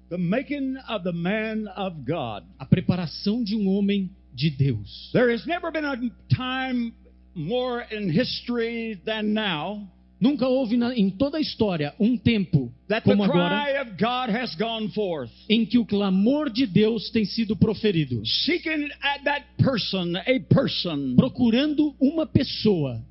The making of the man of God. A preparação de um homem de Deus. There has never been a time more in history than now Nunca houve em toda a história um tempo that the como agora cry of God has gone forth, em que o clamor de Deus tem sido proferido, seeking at that person, a person procurando uma pessoa,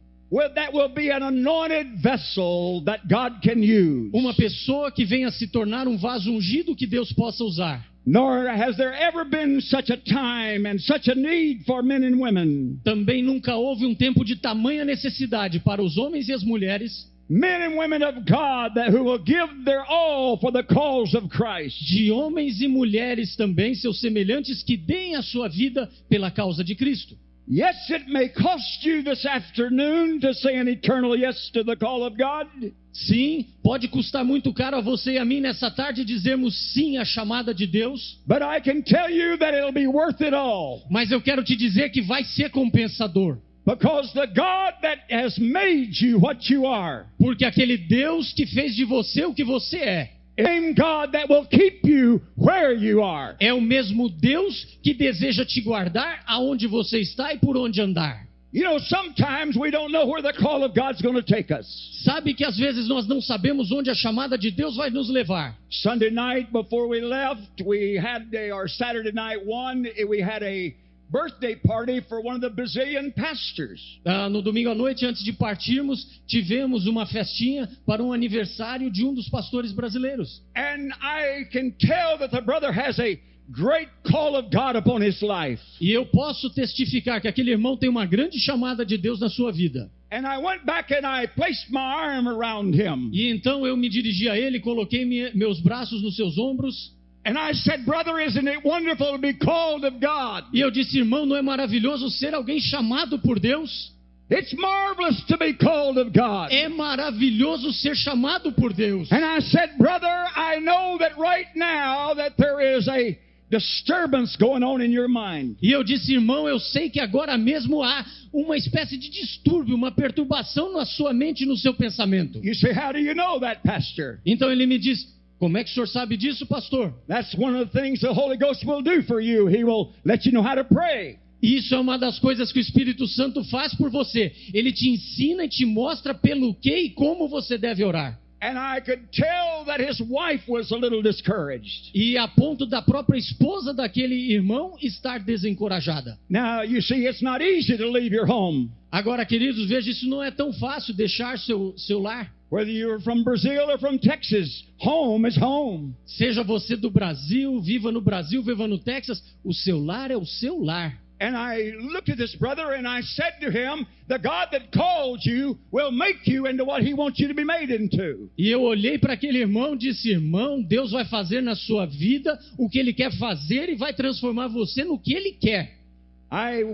that will be an anointed vessel that God can use. uma pessoa que venha se tornar um vaso ungido que Deus possa usar. Nor has there ever been such a time and such a need for men and women. Também nunca houve um tempo de tamanha necessidade para os homens e as mulheres, Men and women of God who will give their all for the cause of Christ. de homens e mulheres também, seus semelhantes, que deem a sua vida pela causa de Cristo. Yes, it may cost you this afternoon to say an eternal yes to the call of God. Sim, pode custar muito caro a você e a mim nessa tarde dizermos sim à chamada de Deus, But I can tell you that it'll be worth it all. mas eu quero te dizer que vai ser compensador. Because the God that has made you what you are, Porque aquele Deus que fez de você o que você é, same God that will keep you where you are. é o mesmo Deus que deseja te guardar aonde você está e por onde andar. You know, sometimes we don't know where the call of God's going to take us. Sabe que às vezes nós não sabemos onde a chamada de Deus vai nos levar. Sunday night before we left, we had our Saturday night one, we had a birthday party for one of the Brazilian pastors. No domingo à noite, antes de partirmos, tivemos uma festinha para um aniversário de um dos pastores brasileiros. And I can tell that the brother has a great call of God upon his life. E eu posso testificar que aquele irmão tem uma grande chamada de Deus na sua vida. And I went back and I placed my arm around him. E então eu me dirigi a ele, coloquei meus braços nos seus ombros. And I said, brother, isn't it wonderful to be called of God? E eu disse, irmão, não é maravilhoso ser alguém chamado por Deus? It's marvelous to be called of God. É maravilhoso ser chamado por Deus. And I said, brother, I know that right now that there is a disturbance going on in your mind. E eu disse, irmão, eu sei que agora mesmo há uma espécie de distúrbio, uma perturbação na sua mente e no seu pensamento. You say, how do you know that, pastor? Então ele me diz, como é que o senhor sabe disso, pastor? That's one of the things the Holy Ghost will do for you. He will let you know how to pray. Isso é uma das coisas que o Espírito Santo faz por você. Ele te ensina e te mostra pelo que e como você deve orar. And I could tell that his wife was a little discouraged. E a ponto da própria esposa daquele irmão estar desencorajada. Now, you see, it's not easy to leave your home. Agora, queridos, veja, isso não é tão fácil, deixar seu lar. Whether you're from Brazil or from Texas, home is home. Seja você do Brasil, viva no Brasil, viva no Texas, o seu lar é o seu lar. And I looked at this brother and I said to him, the God that called you will make you into what he wants you to be made into. E eu olhei para aquele irmão e disse, irmão, Deus vai fazer na sua vida o que Ele quer fazer e vai transformar você no que Ele quer.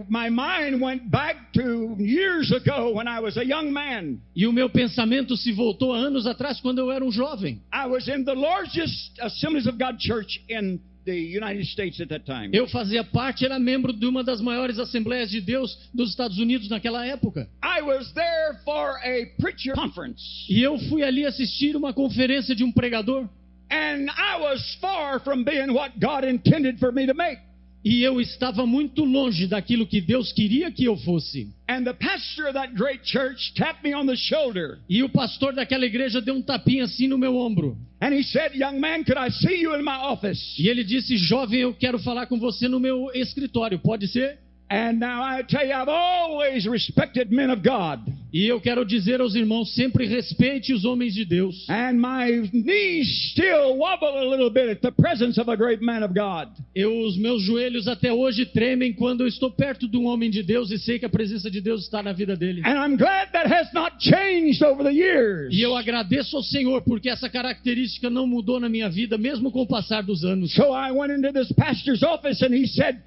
My mind went back to years ago when I was a young man. E o meu pensamento se voltou a anos atrás, quando eu era um jovem. I was in the largest Assemblies of God church in the United States at that time. Eu fazia parte, era membro de uma das maiores Assembleias de Deus dos Estados Unidos naquela época. I was there for a preacher conference. E eu fui ali assistir uma conferência de um pregador. And I was far from being what God intended for me to make. E eu estava muito longe daquilo que Deus queria que eu fosse. And the pastor of that great church tapped me on the shoulder. E o pastor daquela igreja deu um tapinha assim no meu ombro. And he said, young man, could I see you in my office? E ele disse, jovem, eu quero falar com você no meu escritório, pode ser? And now I tell you, I've always respected men of God. E eu quero dizer aos irmãos, sempre respeite os homens de Deus. And my knees still wobble a little bit at the presence of a great man of God. Os meus joelhos até hoje tremem quando eu estou perto de um homem de Deus e sei que a presença de Deus está na vida dele. And I'm glad that has not changed over the years. E eu agradeço ao Senhor porque essa característica não mudou na minha vida, mesmo com o passar dos anos. So I went into this pastor's office and he said,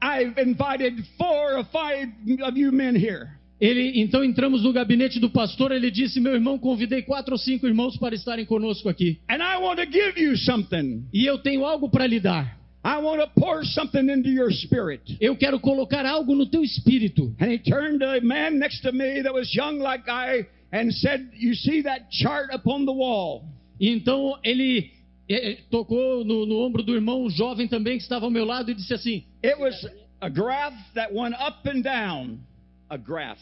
I've invited 4 or 5 of you men here. Então entramos no gabinete do pastor, ele disse, meu irmão, convidei 4 ou 5 irmãos para estarem conosco aqui. And I want to give you something. E eu tenho algo para lhe dar. I want to pour something into your spirit. Eu quero colocar algo no teu espírito. And he turned to a man next to me that was young like I and said, you see that chart upon the wall? E então ele Tocou no ombro do irmão, um jovem também que estava ao meu lado, e disse assim: It was a graph that went up and down. A graph.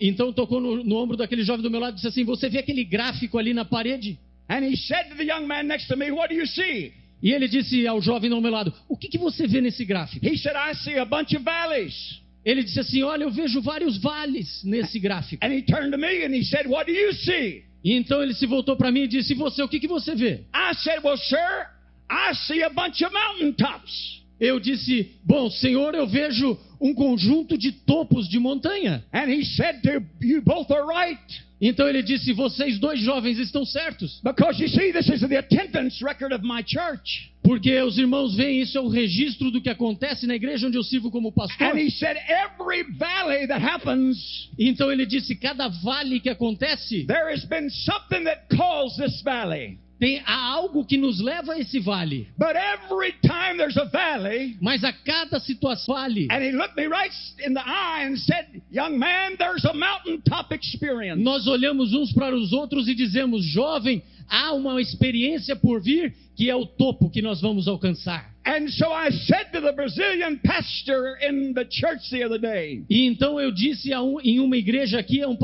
Então tocou no ombro daquele jovem do meu lado e disse assim: você vê aquele gráfico ali na parede? And he said to the young man next to me, what do you see? E ele disse ao jovem ao meu lado: o que você vê nesse gráfico? He said, I see a bunch of valleys. Ele disse assim: olha, eu vejo vários vales nesse gráfico. And he turned to me and he said, what do you see? E então ele se voltou para mim e disse: e você, o que você vê? I said, well, sir, I see a bunch of mountaintops. Eu disse: bom, senhor, eu vejo um conjunto de topos de montanha. And he said, you both are right. Então ele disse: vocês dois jovens estão certos. Because you see, this is the attendance record of my church. Porque os irmãos veem, isso é o registro do que acontece na igreja onde eu sirvo como pastor. And he said, every valley that happens, Então ele disse: cada vale que acontece, there has been something that calls this valley. há algo que nos leva a esse vale. But every time there's a valley, Mas a cada situação vale, and he looked me right in the eye and said, young man, there's a mountaintop experience. nós olhamos uns para os outros e dizemos: jovem, há uma experiência por vir que é o topo que nós vamos alcançar. And so I said to the Brazilian pastor in the church the other day, E então eu disse em uma igreja aqui, ao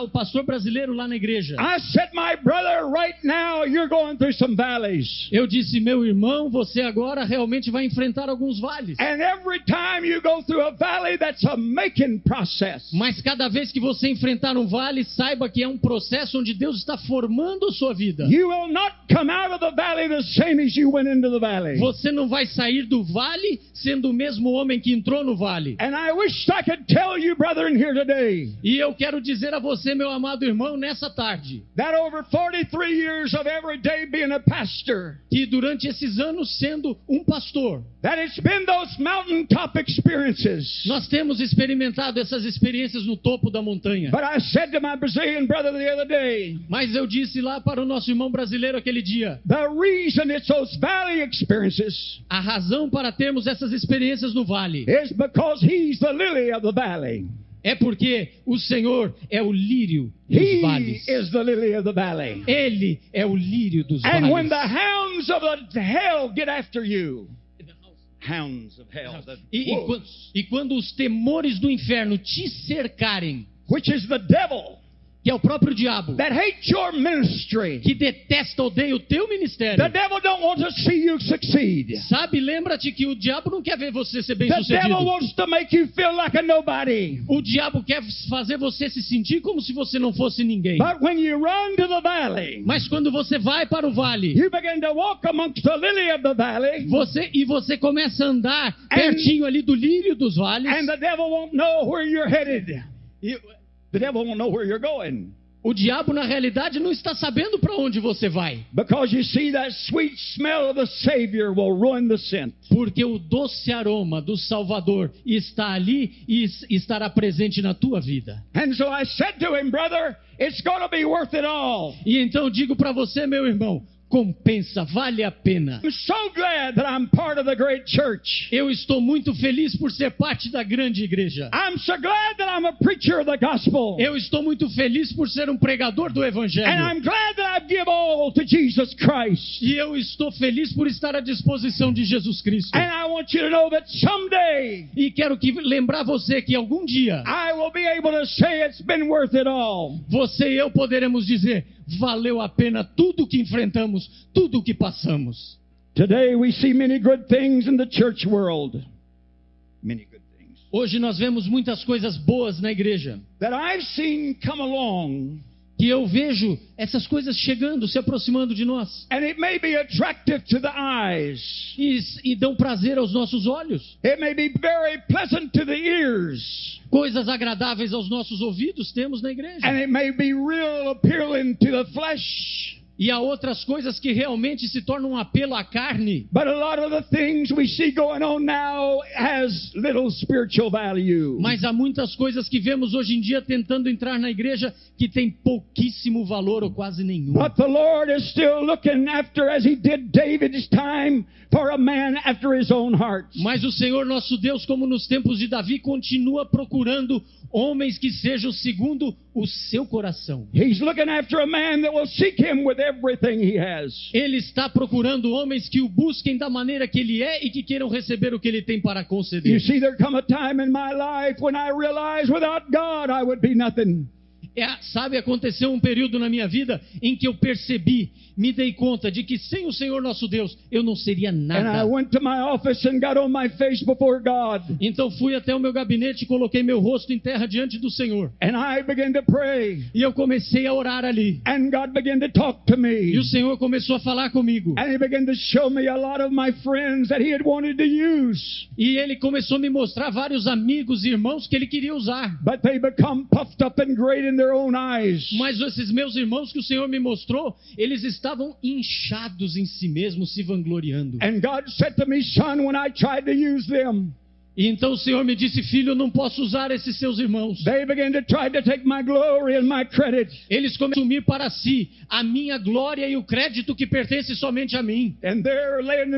pastor brasileiro lá na igreja, I said, my brother, right now you're going through some valleys. eu disse: meu irmão, você agora realmente vai enfrentar alguns vales. And every time you go through a valley, that's a making process. Mas cada vez que você enfrentar um vale, saiba que é um processo onde Deus está formando a sua vida. You will not come out of the valley the same as you went into the valley. Você não vai sair do vale sendo o mesmo homem que entrou no vale. And I wish I could tell you, brethren, here today, E eu quero dizer a você, meu amado irmão, nessa tarde, that over 43 years of every day being a pastor, que durante esses anos sendo um pastor, that it's been those mountaintop experiences. nós temos experimentado essas experiências no topo da montanha. But I said to my Brazilian brother the other day, Mas eu disse lá para o nosso irmão brasileiro aquele dia: the reason it's those valley experiences a razão para termos essas experiências no vale is because he's the lily of the valley. é porque o Senhor é o lírio dos He vales. is the lily of the valley. Ele é o lírio dos And when vales. the hounds of the hell get after you, hounds of hell, the wolves, E quando os temores do inferno te cercarem, which is the devil que é o próprio diabo, that hates your ministry. que detesta, odeia o teu ministério. The devil don't want to see you succeed. Sabe, lembra-te que o diabo não quer ver você ser The devil bem-sucedido. wants to make you feel like a nobody. O diabo quer fazer você se sentir como se você não fosse ninguém. But when you run to the valley, Mas quando você vai para o vale, you begin to walk amongst the lily of the valley, você começa a andar pertinho ali do lírio dos vales, and the devil won't know where you're headed. e The devil won't know where you're going. o diabo na realidade não está sabendo para onde você vai. Because you see, that sweet smell of the Savior will ruin the scent. Porque o doce aroma do Salvador está ali e estará presente na tua vida. And so I said to him, brother, it's going to be worth it all. E então digo para você, meu irmão, compensa, vale a pena. I'm so glad that I'm part of the great church. Eu estou muito feliz por ser parte da grande igreja. I'm so glad that I'm a preacher of the gospel. Eu estou muito feliz por ser um pregador do And evangelho. I'm glad that I give all to Jesus Christ. E eu estou feliz por estar à disposição de Jesus Cristo. And I want you to know that someday E quero lembrar você que algum dia I will be able to say it's been worth it all. você e eu poderemos dizer: valeu a pena tudo que enfrentamos, tudo que passamos. Today we see many good things in the church world. Many good things. Hoje nós vemos muitas coisas boas na igreja, That I've seen come along. que eu vejo essas coisas chegando, se aproximando de nós, And it may be attractive to the eyes. e dão prazer aos nossos olhos. It may be very pleasant to the ears. Coisas agradáveis aos nossos ouvidos temos na igreja. And it may be real appealing to the flesh. E há outras coisas que realmente se tornam um apelo à carne. But a lot of the things we see going on now has little spiritual value. Mas há muitas coisas que vemos hoje em dia tentando entrar na igreja que tem pouquíssimo valor ou quase nenhum. But the Lord is still looking after, as He did David's time, for a man after His own heart. Mas o Senhor nosso Deus, como nos tempos de Davi, continua procurando Homens que sejam segundo o seu coração. He's looking after a man that will seek him with everything he has. Ele está procurando homens que o busquem da maneira que ele é e que queiram receber o que ele tem para You conceder. see, there come a time in my life when I realized without God I would be nothing. Sabe, aconteceu um período na minha vida em que eu percebi, me dei conta de que sem o Senhor nosso Deus, eu não seria And I nada. went to my office and got on my face before God. Então fui até o meu gabinete e coloquei meu rosto em terra diante do Senhor. And I began to pray. E eu comecei a orar ali. And God began to talk to E me. o Senhor começou a falar comigo. And He began to show me a lot of my friends that He had wanted to use. E Ele começou a me mostrar vários amigos e irmãos que Ele queria usar. But they become puffed up and great in their own eyes. Mas esses meus irmãos que o Senhor me mostrou, eles estavam inchados em si mesmos, se vangloriando. And God said to me, son, when I tried to use them, E então o Senhor me disse, filho, eu não posso usar esses seus irmãos. they began to try to take my glory and my credit. Eles começam a assumir para si a minha glória e o crédito que pertence somente a mim. And they're laying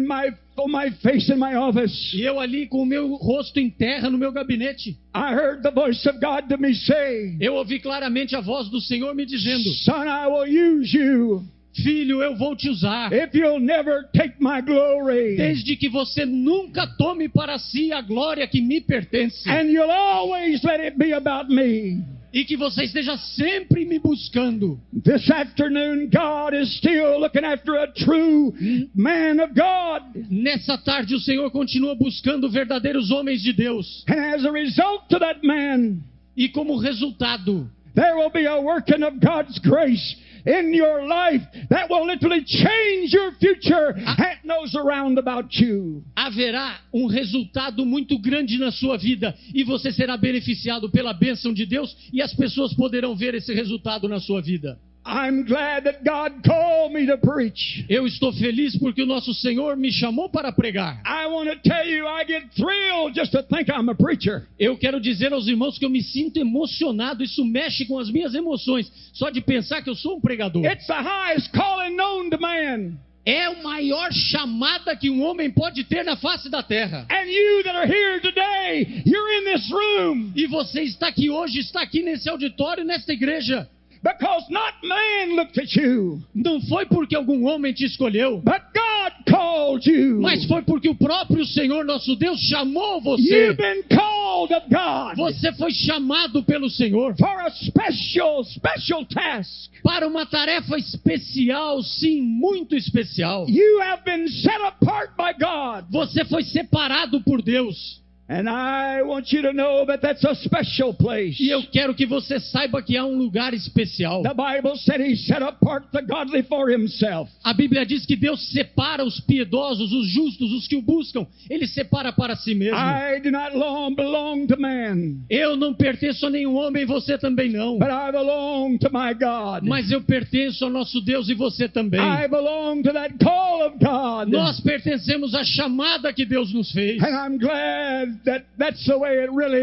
on my face in my office. E eu ali com o meu rosto em terra no meu gabinete, I heard the voice of God to me say, eu ouvi claramente a voz do Senhor me dizendo, son, I will use you filho, eu vou te usar, if you'll never take my glory. desde que você nunca tome para si a glória que me pertence. And you'll always let it be about me. E que você esteja sempre me buscando. This afternoon, God is still looking after a true man of God. Nessa tarde o Senhor continua buscando verdadeiros homens de Deus. And as a result of that man, E como resultado, there will be a working of God's grace in your life that will literally change your future and those around about you. haverá um resultado muito grande na sua vida. E você será beneficiado pela bênção de Deus. E as pessoas poderão ver esse resultado na sua vida. I'm glad that God called me to preach. Eu estou feliz porque o nosso Senhor me chamou para pregar. I want to tell you, I get thrilled just to think I'm a preacher. Eu quero dizer aos irmãos que eu me sinto emocionado. Isso mexe com as minhas emoções. Só de pensar que eu sou um pregador. It's the highest calling known to man. É a maior chamada que um homem pode ter na face da terra. And you that are here today, you're in this room E você está aqui hoje, está aqui nesse auditório, nesta igreja. because not man looked at you, Não foi porque algum homem te escolheu, but God called you. mas foi porque o próprio Senhor nosso Deus chamou você. You've been called of God Você foi chamado pelo Senhor for a special task. para uma tarefa especial, sim, muito especial. You have been set apart by God. Você foi separado por Deus. And I want you to know that that's a special place. E eu quero que você saiba que há um lugar especial. The Bible said He set apart the godly for Himself. A Bíblia diz que Deus separa os piedosos, os justos, os que o buscam. Ele separa para si mesmo. I do not long belong to man, Eu não pertenço a nenhum homem, você também não. but I belong to my God. Mas eu pertenço ao nosso Deus e você também. I belong to that call of God. Nós pertencemos à chamada que Deus nos fez. And I'm glad that that's the way it really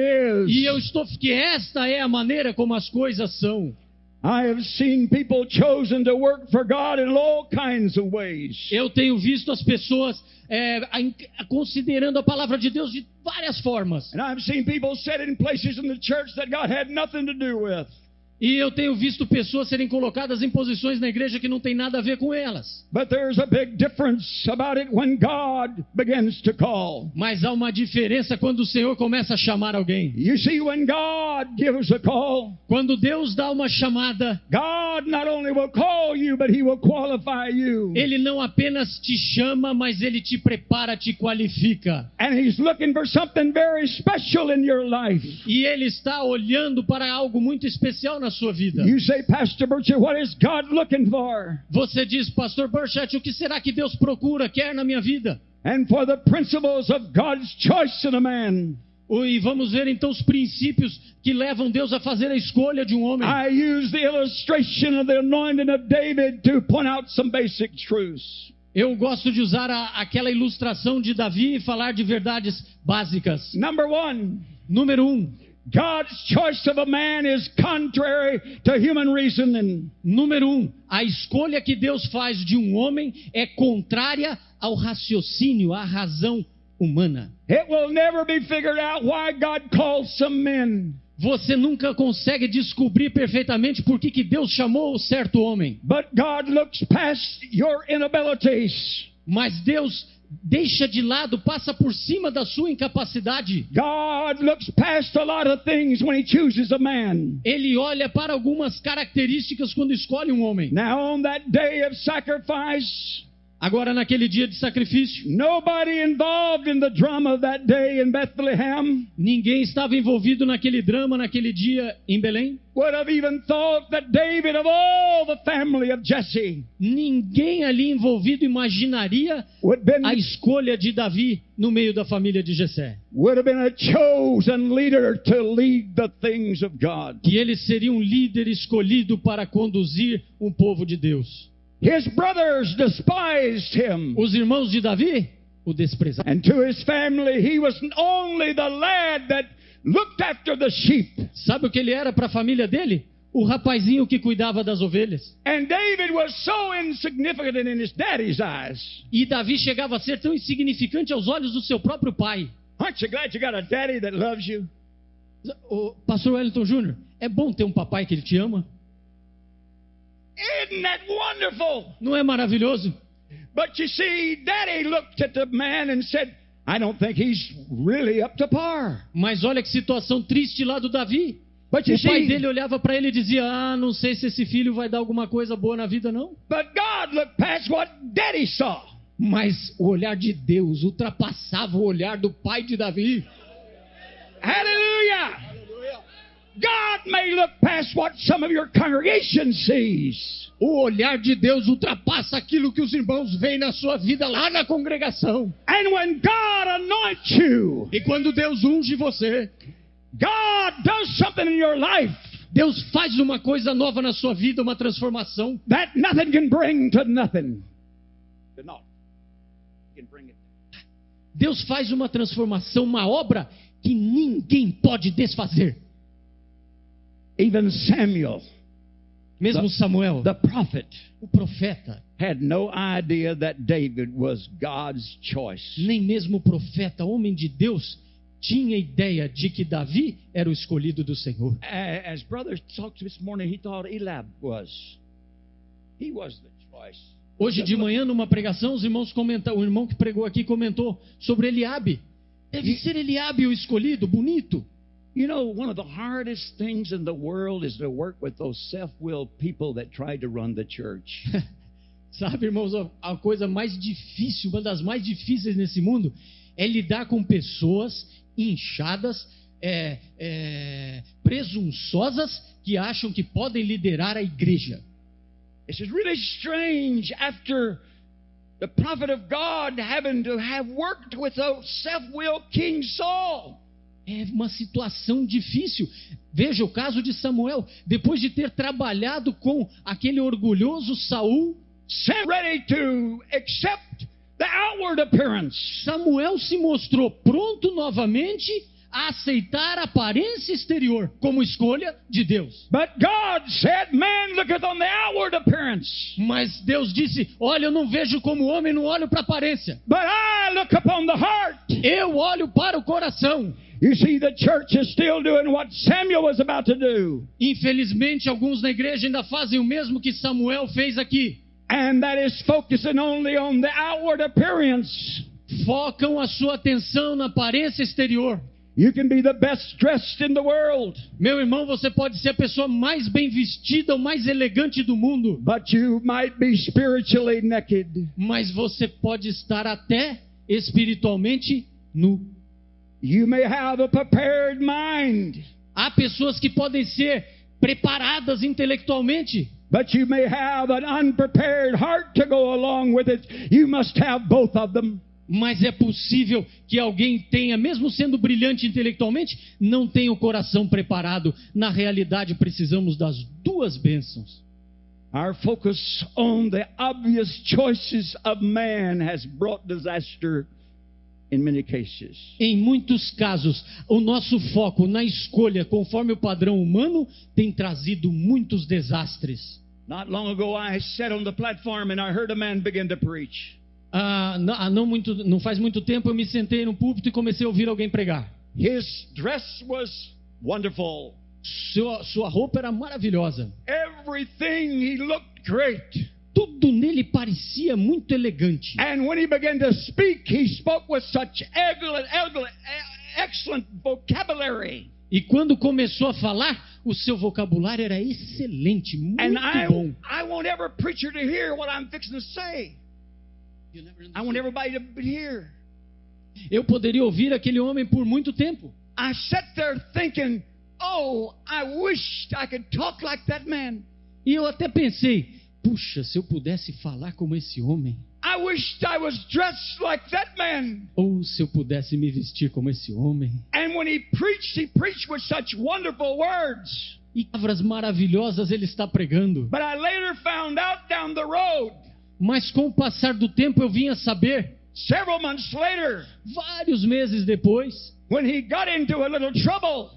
is. E eu estou que esta é a maneira como as coisas são. I have seen people chosen to work for God in all kinds of ways. Eu tenho visto as pessoas considerando a palavra de Deus de várias formas. And I've seen people set in places in the church that God had nothing to do with. E eu tenho visto pessoas serem colocadas em posições na igreja que não tem nada a ver com elas. But there's a big difference about it when God begins to call. Mas há uma diferença quando o Senhor começa a chamar alguém. You see, when God gives a call, Quando Deus dá uma chamada, God not only will call you, but He will qualify you. Ele não apenas te chama, mas Ele te prepara, te qualifica. And He's looking for something very special in your life. E Ele está olhando para algo muito especial na sua vida. You say, Pastor Bircher, what is God looking for? Você diz, Pastor Burchett, o que será que Deus procura, quer na minha vida? And for the principles of God's choice in a man, E vamos ver então os princípios que levam Deus a fazer a escolha de um homem. I use the illustration of the anointing of David to point out some basic truths. Eu gosto de usar aquela ilustração de Davi e falar de verdades básicas. Number one, Número 1. God's choice of a man is contrary to human reasoning. Número 1. A escolha que Deus faz de um homem é contrária ao raciocínio, à razão humana. It will never be figured out why God calls some men. Você nunca consegue descobrir perfeitamente por que Deus chamou o certo homem. But God looks past your inabilities. Mas Deus deixa de lado, passa por cima da sua incapacidade. God looks past a lot of things when He chooses a man. Ele olha para algumas características quando escolhe um homem. Now on that day of sacrifice, Agora, naquele dia de sacrifício, nobody involved in the drama of that day in Bethlehem ninguém estava envolvido naquele drama, naquele dia em Belém. would have even thought that David, of all the family of Jesse, Ninguém ali envolvido imaginaria would a escolha de Davi no meio da família de Jessé. have been a chosen leader to lead the things of God. Que ele seria um líder escolhido para conduzir um povo de Deus. His brothers despised him. Os irmãos de Davi o desprezaram. And to his family, he was only the lad that looked after the sheep. Sabe o que ele era para a família dele? O rapazinho que cuidava das ovelhas. And David was so insignificant in his daddy's eyes. E Davi chegava a ser tão insignificante aos olhos do seu próprio pai. Aren't you glad you got a daddy that loves you? O pastor Wellington Jr., é bom ter um papai que ele te ama? Isn't that wonderful? Não é maravilhoso? But you see, daddy looked at the man and said, I don't think he's really up to par. Mas olha que situação triste lá do Davi. But you O pai see, dele olhava para ele e dizia: não sei se esse filho vai dar alguma coisa boa na vida, não. but God looked past what daddy saw. Mas o olhar de Deus ultrapassava o olhar do pai de Davi. Hallelujah. God may look past what some of your congregation sees. O olhar de Deus ultrapassa aquilo que os irmãos veem na sua vida lá na congregação. And when God anoints you, E quando Deus unge você, God does something in your life Deus faz uma coisa nova na sua vida, uma transformação that nothing can bring to nothing. To naught. He can bring it. Deus faz uma transformação, uma obra que ninguém pode desfazer. Even Samuel, Mesmo Samuel, the prophet, o profeta, had no idea that David was God's choice. nem mesmo o profeta, homem de Deus, tinha ideia de que Davi era o escolhido do Senhor. As brothers talked this morning, he thought Eliab was. He was the choice. Hoje de manhã, numa pregação, os irmãos comentaram, o irmão que pregou aqui comentou sobre Eliabe. Deve ser Eliabe o escolhido, bonito. You know, one of the hardest things in the world is to work with those self-willed people that try to run the church. Sabe, irmãos, a coisa mais difícil, uma das mais difíceis nesse mundo, é lidar com pessoas inchadas, presunçosas, que acham que podem liderar a igreja. This is really strange after the prophet of God having to have worked with a self-willed King Saul. É uma situação difícil. Veja o caso de Samuel. Depois de ter trabalhado com aquele orgulhoso Saul, Ready to accept the outward appearance. Samuel se mostrou pronto novamente a aceitar a aparência exterior como escolha de Deus. But God said, man looketh on the outward appearance, Mas Deus disse: olha, eu não vejo como homem, não olho para a aparência. but I look upon the heart. Eu olho para o coração. You see, the church is still doing what Samuel was about to do. Infelizmente, alguns na igreja ainda fazem o mesmo que Samuel fez aqui. And that is focusing only on the outward appearance. Focam a sua atenção na aparência exterior. You can be the best dressed in the world, Meu irmão, você pode ser a pessoa mais bem vestida ou mais elegante do mundo, but you might be spiritually naked. mas você pode estar até espiritualmente nu. You may have a prepared mind, Há pessoas que podem ser preparadas intelectualmente, but you may have an unprepared heart to go along with it. You must have both of them. mas é possível que alguém tenha, mesmo sendo brilhante intelectualmente, não tenha o coração preparado. Na realidade, precisamos das duas bênçãos. Our focus on the obvious choices of man has brought disaster in many cases. Em muitos casos, o nosso foco na escolha conforme o padrão humano tem trazido muitos desastres. Not long ago, I sat on the platform and I heard a man begin to preach. Não faz muito tempo eu me sentei no púlpito e comecei a ouvir alguém pregar. His dress was wonderful. Sua roupa era maravilhosa. Everything, he looked great. Tudo nele parecia muito elegante. And when he began to speak, he spoke with such excellent vocabulary. E quando começou a falar, o seu vocabulário era excelente, muito And bom. I want every preacher to hear what I'm fixing to say. I want everybody to hear. Eu poderia ouvir aquele homem por muito tempo. I sat there thinking, oh, I wished I could talk like that man. E eu até pensei, puxa, se eu pudesse falar como esse homem. I wished I was dressed like that man. Ou se eu pudesse me vestir como esse homem. And when he preached with such wonderful words. E palavras maravilhosas ele está pregando. But I later found out down the road. Mas com o passar do tempo eu vim a saber, Several months later, vários meses depois, when he got into a little trouble,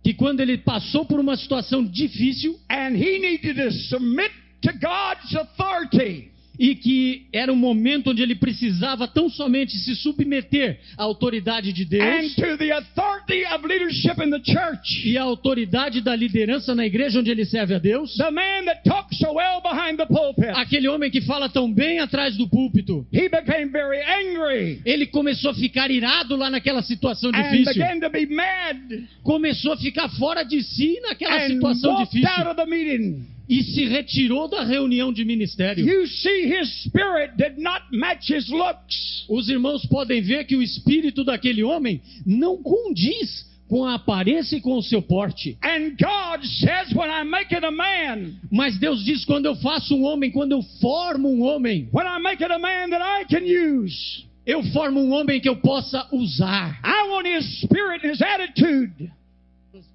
que quando ele passou por uma situação difícil and he needed to submit to God's authority. e que era um momento onde ele precisava tão somente se submeter à autoridade de And Deus to the authority of leadership in the church. e à autoridade da liderança na igreja onde ele serve a Deus, The man that talks so well behind the pulpit. aquele homem que fala tão bem atrás do púlpito, He became very angry ele começou a ficar irado lá naquela situação and difícil, began to be mad começou a ficar fora de si naquela and situação walked difícil out of the meeting. e se retirou da reunião de ministério. You see, his spirit did not match his looks. Os irmãos podem ver que o espírito daquele homem não condiz com a aparência e com o seu porte. And God says, when I make it a man, Mas Deus diz, quando eu faço um homem, quando eu formo um homem, when I make it a man that I can use, eu formo um homem que eu possa usar. I want his spirit and his attitude.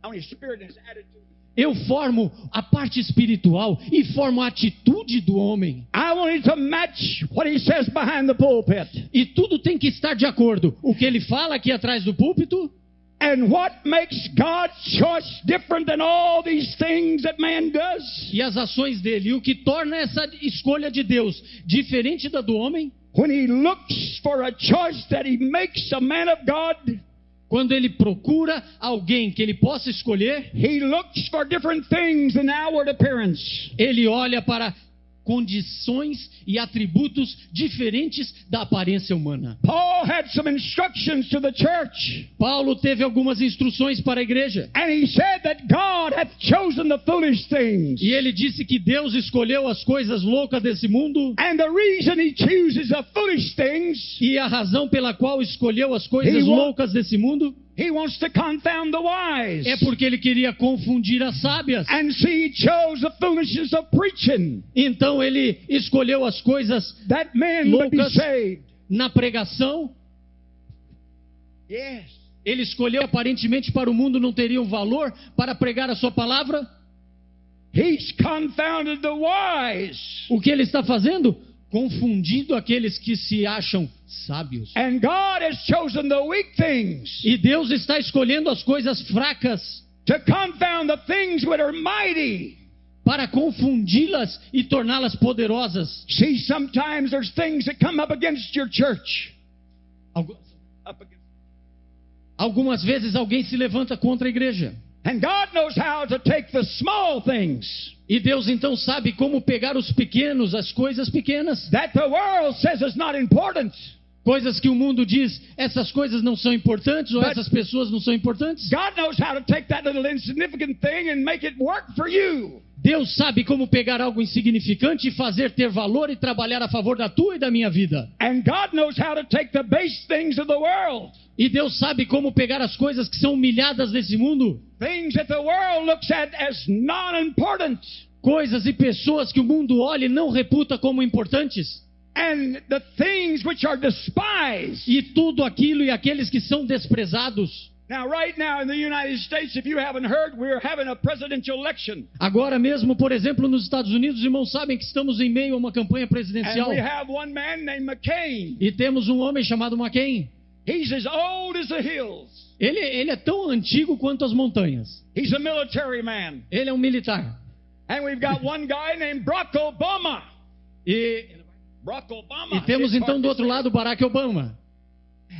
I want his spirit and his attitude. Eu formo a parte espiritual e formo a atitude do homem. I want it to match what he says behind the pulpit. E tudo tem que estar de acordo. O que ele fala aqui atrás do púlpito And what makes God's choice different than all these things that man does? e as ações dele. E o que torna essa escolha de Deus diferente da do homem, When he looks for a choice that he makes a man of God, quando ele procura alguém que ele possa escolher, he looks for different things than outward appearance. ele olha para condições e atributos diferentes da aparência humana. Paul had some instructions to the church, Paulo teve algumas instruções para a igreja. and he said that God hath chosen the foolish things. E ele disse que Deus escolheu as coisas loucas desse mundo. And the reason he chooses the foolish things, E a razão pela qual escolheu as coisas He wa- loucas desse mundo he wants to confound the wise. é porque ele queria confundir as sábias. And so he chose the foolishness of preaching, Então ele escolheu as coisas that men would be Loucas. saved. na pregação. Yes. Ele escolheu aparentemente para o mundo não teriam valor para pregar a sua palavra. He's confounded the wise. O que ele está fazendo? Confundindo aqueles que se acham sábios. And God has chosen the weak things E Deus está escolhendo as coisas fracas to confound the things that are mighty. para confundi-las e torná-las poderosas. See, sometimes there's things that come up against your church. Algu- Up against. Algumas vezes alguém se levanta contra a igreja. And God knows how to take the small things E Deus então sabe como pegar os pequenos, as coisas pequenas. that the world says is not important. Coisas que o mundo diz, essas coisas não são importantes, ou But- essas pessoas não são importantes. God knows how to take that little insignificant thing and make it work for you. Deus sabe como pegar algo insignificante e fazer ter valor e trabalhar a favor da tua e da minha vida. And God knows how to take the base things of the world, E Deus sabe como pegar as coisas que são humilhadas desse mundo, things that the world looks at as non-important, coisas e pessoas que o mundo olha e não reputa como importantes, and the things which are despised. e tudo aquilo e aqueles que são desprezados. Now, right now in the United States, if you haven't heard, we're having a presidential election. Agora mesmo, por exemplo, nos Estados Unidos, os irmãos sabem que estamos em meio a uma campanha And presidencial. we have one man named McCain. E temos um homem chamado McCain. He's as old as the hills. Ele é tão antigo quanto as montanhas. He's a military man. Ele é um militar. And we've got one guy named Barack Obama. E Barack Obama. temos então do outro lado o Barack Obama.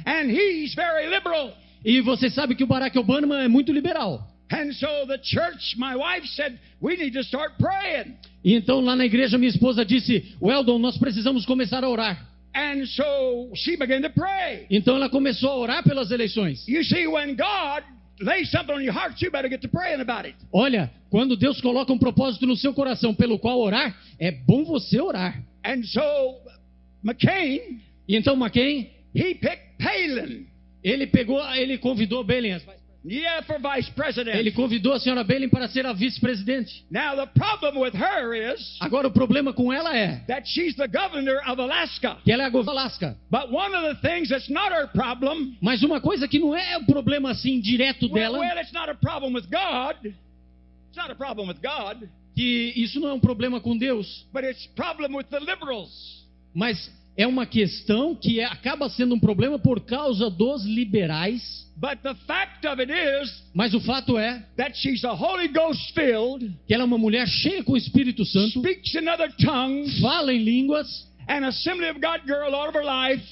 And he's very liberal. E você sabe que o Barack Obama é muito liberal. And so the church, my wife said, we need to start praying. E então lá na igreja minha esposa disse, Weldon, nós precisamos começar a orar. And so she began to pray. Então ela começou a orar pelas eleições. You see, when God lays something on your heart, you better get to praying about it. Olha, quando Deus coloca um propósito no seu coração pelo qual orar, é bom você orar. And so McCain, E então McCain, he picked Palin. ele convidou Belen, Yeah, for vice president. ele convidou a senhora Belen para ser a vice-presidente. Now the problem with her is Agora o problema com ela é that she's the governor of Alaska. que ela é a governadora de Alaska. But one of the things that's not her problem, Mas uma coisa que não é o problema assim direto dela, well, it's not a problem with God. It's not a problem with God, que isso não é um problema com Deus, but it's a problem with the liberals. mas é uma questão que acaba sendo um problema por causa dos liberais. But the fact of it is Mas o fato é that she's a Holy Ghost filled, que ela é uma mulher cheia com o Espírito Santo, speaks in other tongues, fala em línguas an Assembly of God girl all of her life.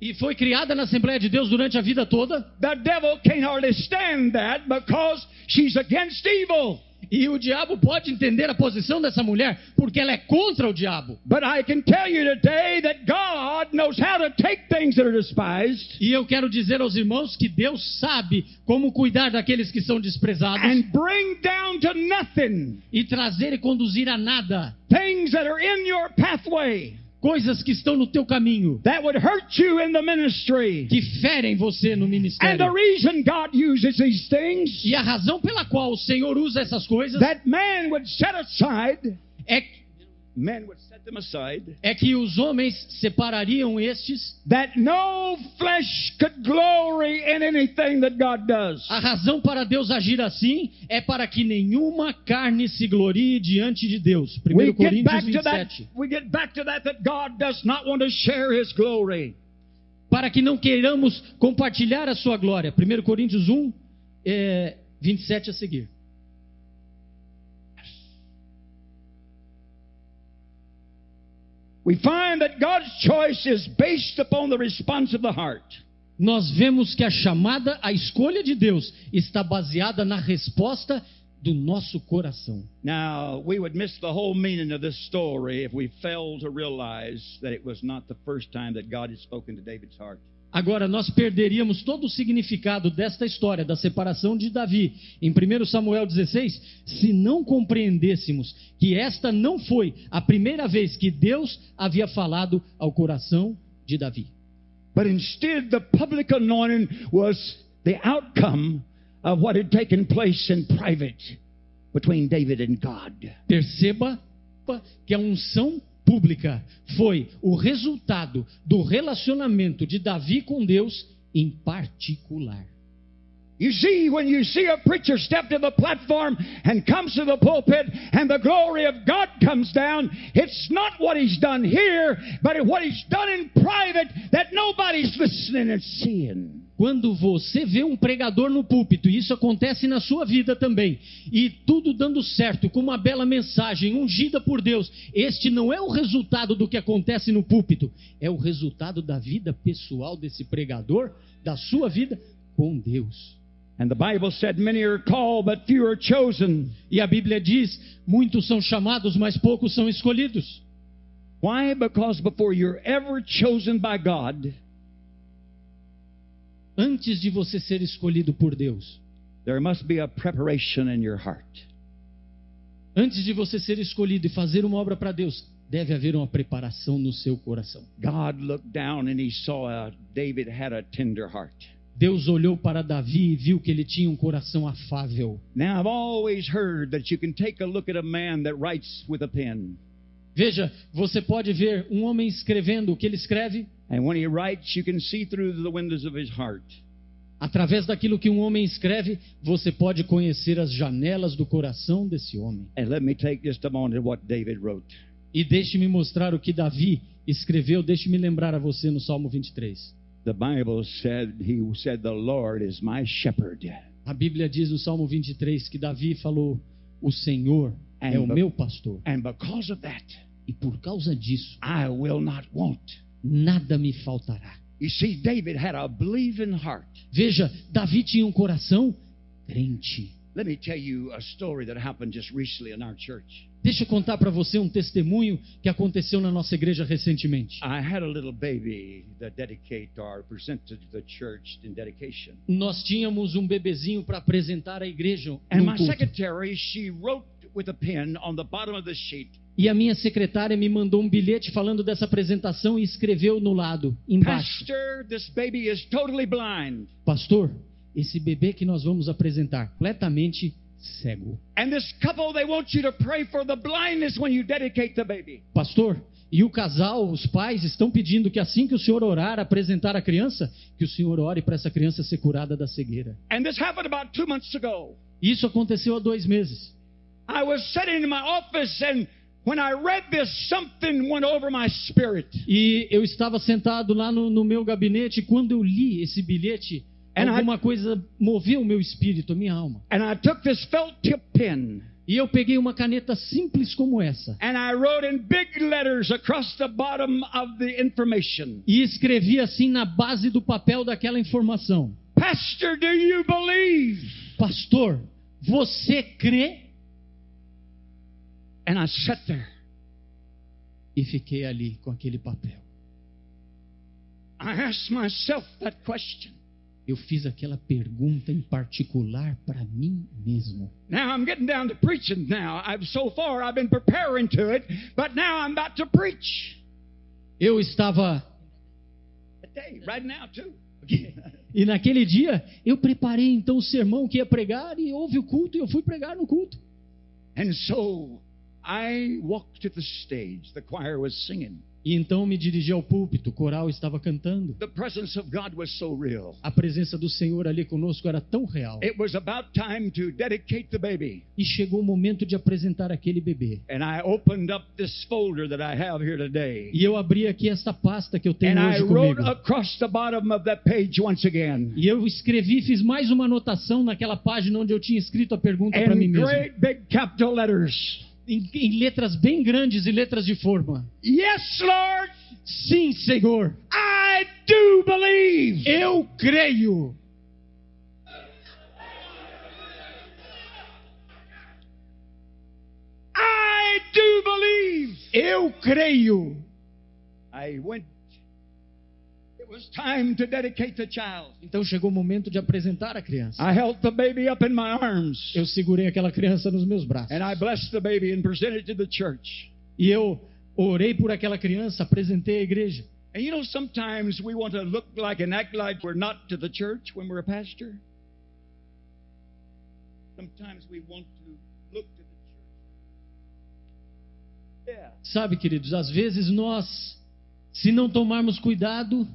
e foi criada na Assembleia de Deus durante a vida toda. The devil can't hardly stand that because she's against evil. E o diabo pode entender a posição dessa mulher porque ela é contra o diabo. But I can tell you today that God knows how to take things that are despised E eu quero dizer aos irmãos que Deus sabe como cuidar daqueles que são desprezados and bring down to nothing e trazer e conduzir a nada things that are in your pathway coisas que estão no teu caminho, that would hurt you in the ministry. que ferem você no And the ministério. reason God uses these things, E a razão pela qual o Senhor usa essas coisas that man would set aside, é men would set them aside, que os homens separariam estes. that no flesh could glory in anything that God does. A razão para Deus agir assim é para que nenhuma carne se glorie diante de Deus. 1 We get Coríntios back to that. 27. We get back to that God does not want to share His glory. Para que não queiramos compartilhar a sua glória. 1 Coríntios 1, 27 a seguir. We find that God's choice is based upon the response of the heart. Nós vemos que a chamada, a escolha de Deus está baseada na resposta do nosso coração. Now, we would miss the whole meaning of this story if we failed to realize that it was not the first time that God had spoken to David's heart. Agora, nós perderíamos todo o significado desta história da separação de Davi em 1 Samuel 16 se não compreendêssemos que esta não foi a primeira vez que Deus havia falado ao coração de Davi. But instead, the public anointing was the outcome of what had taken place in private between David and God. Perceba que a unção pública foi o resultado do relacionamento de Davi com Deus em particular. You see, when you see a preacher step to the platform and comes to the pulpit and the glory of God comes down, it's not what he's done here, but what he's done in private that nobody's listening and seeing. Quando você vê um pregador no púlpito, e isso acontece na sua vida também, e tudo dando certo, com uma bela mensagem ungida por Deus, este não é o resultado do que acontece no púlpito, é o resultado da vida pessoal desse pregador, da sua vida com Deus. And the Bible said, many are called, but few are chosen. E a Bíblia diz, muitos são chamados, mas poucos são escolhidos. Why? Because before you're ever chosen by God, antes de você ser escolhido por Deus, there must be a preparation in your heart. Antes de você ser escolhido e fazer uma obra para Deus, deve haver uma preparação no seu coração. God looked down and he saw David had a tender heart. Deus olhou para Davi e viu que ele tinha um coração afável. Now, I've always heard that you can take a look at a man that writes with a pen. Veja, você pode ver um homem escrevendo o que ele escreve. And when he writes, you can see through the windows of his heart. Através daquilo que um homem escreve, você pode conhecer as janelas do coração desse homem. And let me take just a moment of what David wrote. E deixe-me mostrar o que Davi escreveu. Deixe-me lembrar a você no Salmo 23. The Bible said, he said, the Lord is my shepherd. A Bíblia diz no Salmo 23 que Davi falou, o Senhor é o meu pastor. And because of that, E por causa disso, I will not want. nada me faltará. You see, David had a believing heart. Veja, Davi tinha um coração crente. Let me tell you a story that happened just recently in our church. Deixa eu contar para você um testemunho que aconteceu na nossa igreja recentemente. I had a little baby that presented to the church in dedication. Nós tínhamos um bebezinho para apresentar à igreja And num my culto. secretary, she wrote with a pen on the bottom of the sheet, E a minha secretária me mandou um bilhete falando dessa apresentação e escreveu no lado, embaixo: Pastor, this baby is totally blind. Pastor, esse bebê que nós vamos apresentar, completamente cego. And this couple, they want you to pray for the blindness when you dedicate the baby. Pastor, e o casal, os pais, estão pedindo que assim que o senhor orar, apresentar a criança, que o senhor ore para essa criança ser curada da cegueira. And this happened about 2 months ago. Isso aconteceu há 2 meses. I was sitting in my office, and when I read this, something went over my spirit. E eu estava sentado lá no meu gabinete, e quando eu li esse bilhete, alguma coisa moveu o meu espírito, a minha alma. And I took this felt tip pen. E eu peguei uma caneta simples como essa. And I wrote in big letters across the bottom of the information. E escrevi assim na base do papel daquela informação: Pastor, do you believe? Pastor, você crê? And I sat there. E fiquei ali com aquele papel. I asked myself that question. Eu fiz aquela pergunta em particular para mim mesmo. Now I'm getting down to preaching now. So far I've been preparing to it, but now I'm about to preach. Eu estava Today, right now too. E naquele dia eu preparei então o sermão que ia pregar e houve o culto e eu fui pregar no culto. And so I walked to the stage. The choir was singing. E então me dirigi ao púlpito, o coral estava cantando. The presence of God was so real. A presença do Senhor ali conosco era tão real. It was about time to dedicate the baby. E chegou o momento de apresentar aquele bebê. And I opened up this folder that I have here today. E eu abri aqui esta pasta que eu tenho And I hoje wrote comigo. across the bottom of that page once again. E eu escrevi, fiz mais uma anotação naquela página onde eu tinha escrito a pergunta para mim In mesmo. great big capital letters. Em letras bem grandes e letras de forma. Yes, Lord. Sim, Senhor. I do believe. Eu creio. I do believe. Eu creio. I went. It was time to dedicate the child. Então chegou o momento de apresentar a criança. I held the baby up in my arms. Eu segurei aquela criança nos meus braços. And I blessed the baby and presented it to the church. E eu orei por aquela criança, apresentei à igreja. And you know, sometimes we want to look like and act like we're not to the church when we're a pastor. Sometimes we want to look to the church. Yeah. Sabe, queridos, às vezes nós, se não tomarmos cuidado,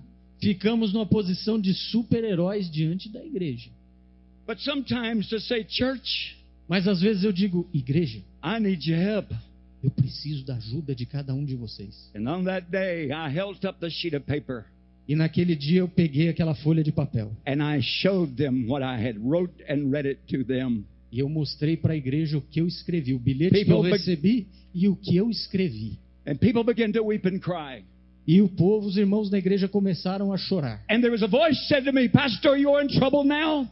ficamos numa posição de super-heróis diante da igreja. But sometimes to say, church, Mas às vezes eu digo, igreja, I need your help. eu preciso da ajuda de cada um de vocês. And on that day, I held up the sheet of paper. E naquele dia eu peguei aquela folha de papel. And I showed them what I had wrote and read it to them. E eu mostrei para a igreja o que eu escrevi, o bilhete que eu recebi e o que eu escrevi. And people began to weep and cry. E o povo, os irmãos da igreja começaram a chorar. And there was a voice said to me, Pastor, you're in trouble now?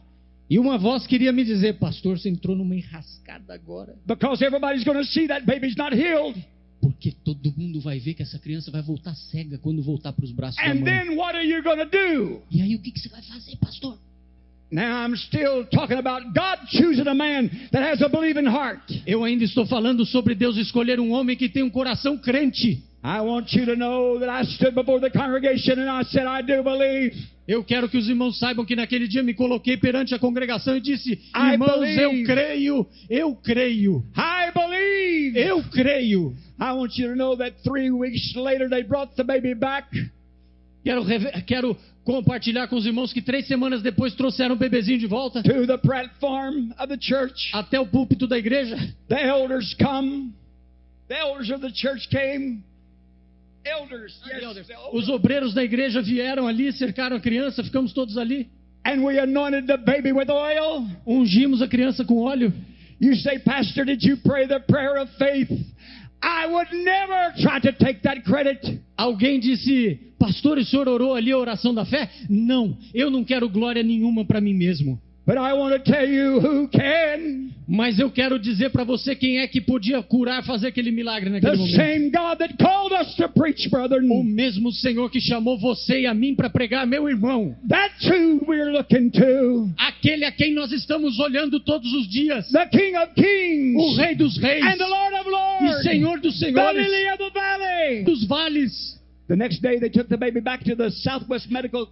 E uma voz queria me dizer, pastor, você entrou numa enrascada agora. Because everybody's going to see that baby's not healed. Porque todo mundo vai ver que essa criança vai voltar cega quando voltar para os braços da And mãe. then what are you going to do? E aí o que você vai fazer, pastor? Now I'm still talking about God choosing a man that has a believing heart. Eu ainda estou falando sobre Deus escolher um homem que tem um coração crente. I want you to know that I stood before the congregation and I said, I do believe. Eu quero que os irmãos saibam que naquele dia me coloquei perante a congregação e disse, I irmãos, believe. eu creio, eu creio, I believe. eu creio. I want you to know that 3 weeks later they brought the baby back. Quero compartilhar com os irmãos que 3 semanas depois trouxeram o bebezinho de volta To the platform of the church. até o púlpito da igreja. The elders come. The elders of the church came. Elders, yes, the Os obreiros da igreja vieram ali, cercaram a criança, ficamos todos ali. And we anointed the baby with oil. Ungimos a criança com óleo. You say, Pastor, did you pray the prayer of faith? I would never try to take that credit. Alguém disse, pastor, o senhor orou ali a oração da fé? Não, eu não quero glória nenhuma para mim mesmo. But I want to tell you who can. Mas eu quero dizer para você quem é que podia curar, fazer aquele milagre naquele The momento. same God that called us to preach, O brethren. mesmo Senhor que chamou você e a mim para pregar, meu irmão. That's who we're looking to. Aquele a quem nós estamos olhando todos os dias. The King of Kings. O Rei dos Reis And the Lord of e Lords. Senhor dos The Senhores, Lily of the Valley. dos vales. The next day they took the baby back to the Southwest Medical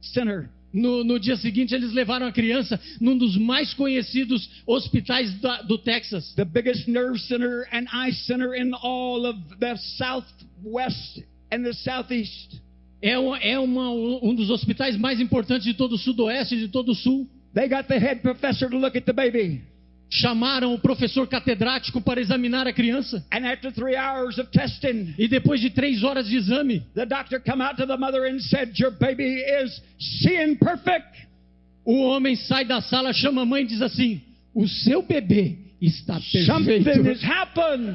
Center. No dia seguinte, eles levaram a criança num dos mais conhecidos hospitais do Texas. The biggest nerve center and eye center in all of the Southwest and the Southeast. Um dos hospitais mais importantes de todo o Sudoeste e de todo o Sul. They got the head professor to look at the baby. Chamaram o professor catedrático para examinar a criança. And after 3 hours of testing, E depois de 3 horas de exame, the doctor come out to the mother and said, "Your baby is seeing perfect." o homem sai da sala, chama a mãe e diz assim: o seu bebê está Something perfeito. has happened.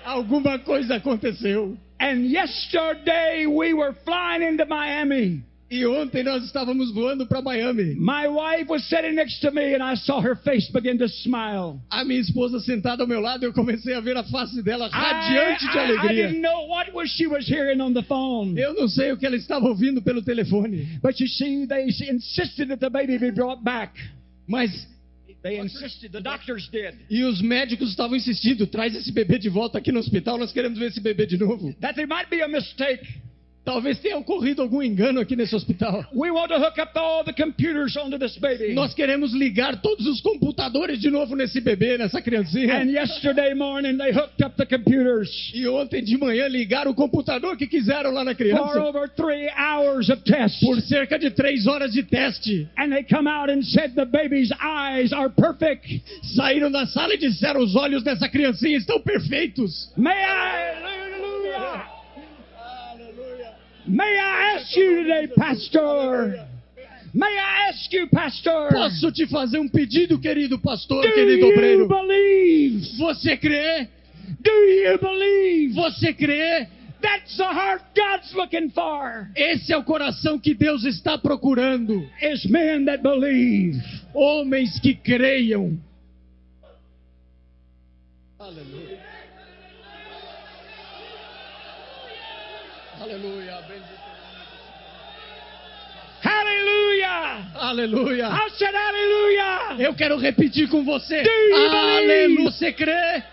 Alguma coisa aconteceu. And yesterday we were flying into Miami. E ontem nós estávamos voando para Miami. My wife was sitting next to me and I saw her face begin to smile. A minha esposa sentada ao meu lado, eu comecei a ver a face dela radiante de I alegria. didn't know what she was hearing on the phone. Eu não sei o que ela estava ouvindo pelo telefone, But you see, they insisted that the baby be brought back. mas They insisted, the doctors did, e os médicos estavam insistindo: traz esse bebê de volta aqui no hospital, nós queremos ver esse bebê de novo. that there might be a mistake. Talvez tenha ocorrido algum engano aqui nesse hospital. We want to hook up all the computers onto this baby. Nós queremos ligar todos os computadores de novo nesse bebê, nessa criancinha. And yesterday morning they hooked up the computers. E ontem de manhã ligaram o computador que quiseram lá na For criança. over 3 hours of tests. Por cerca de 3 horas de teste. And they come out and said the baby's eyes are perfect. Saíram da sala e disseram: os olhos dessa criancinha estão perfeitos. May I ask you today, Pastor? May I ask you, Pastor? Posso te fazer um pedido, querido pastor, Do querido you obreiro? believe? Você crê? Do you believe? Você crê? That's the heart God's looking for. Esse é o coração que Deus está procurando. Is men that believe. Homens que creiam. Aleluia. Aleluia. Hallelujah. Aleluia. I said hallelujah. Eu quero repetir com você. Do you Aleluia. believe? Você crê?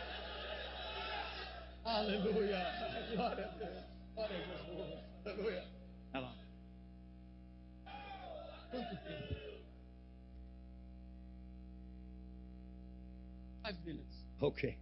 Aleluia. Glória a Deus. Glória a Jesus. Aleluia. Hello. Quanto tempo? 5 minutes. Okay.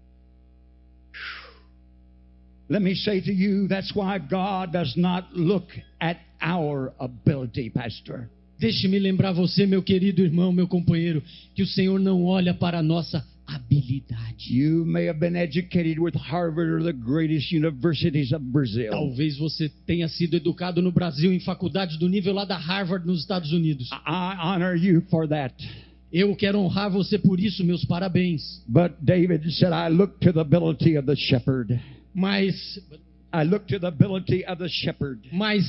Let me say to you, that's why God does not look at our ability, Pastor. Deixe-me lembrar você, meu querido irmão, meu companheiro, que o Senhor não olha para a nossa habilidade. You may have been educated with Harvard or the greatest universities of Brazil. Talvez você tenha sido educado no Brasil em faculdades do nível lá da Harvard nos Estados Unidos. I honor you for that. Eu quero honrar você por isso, meus parabéns. But David said, I look to the ability of the shepherd. Mas I look to the ability of the shepherd.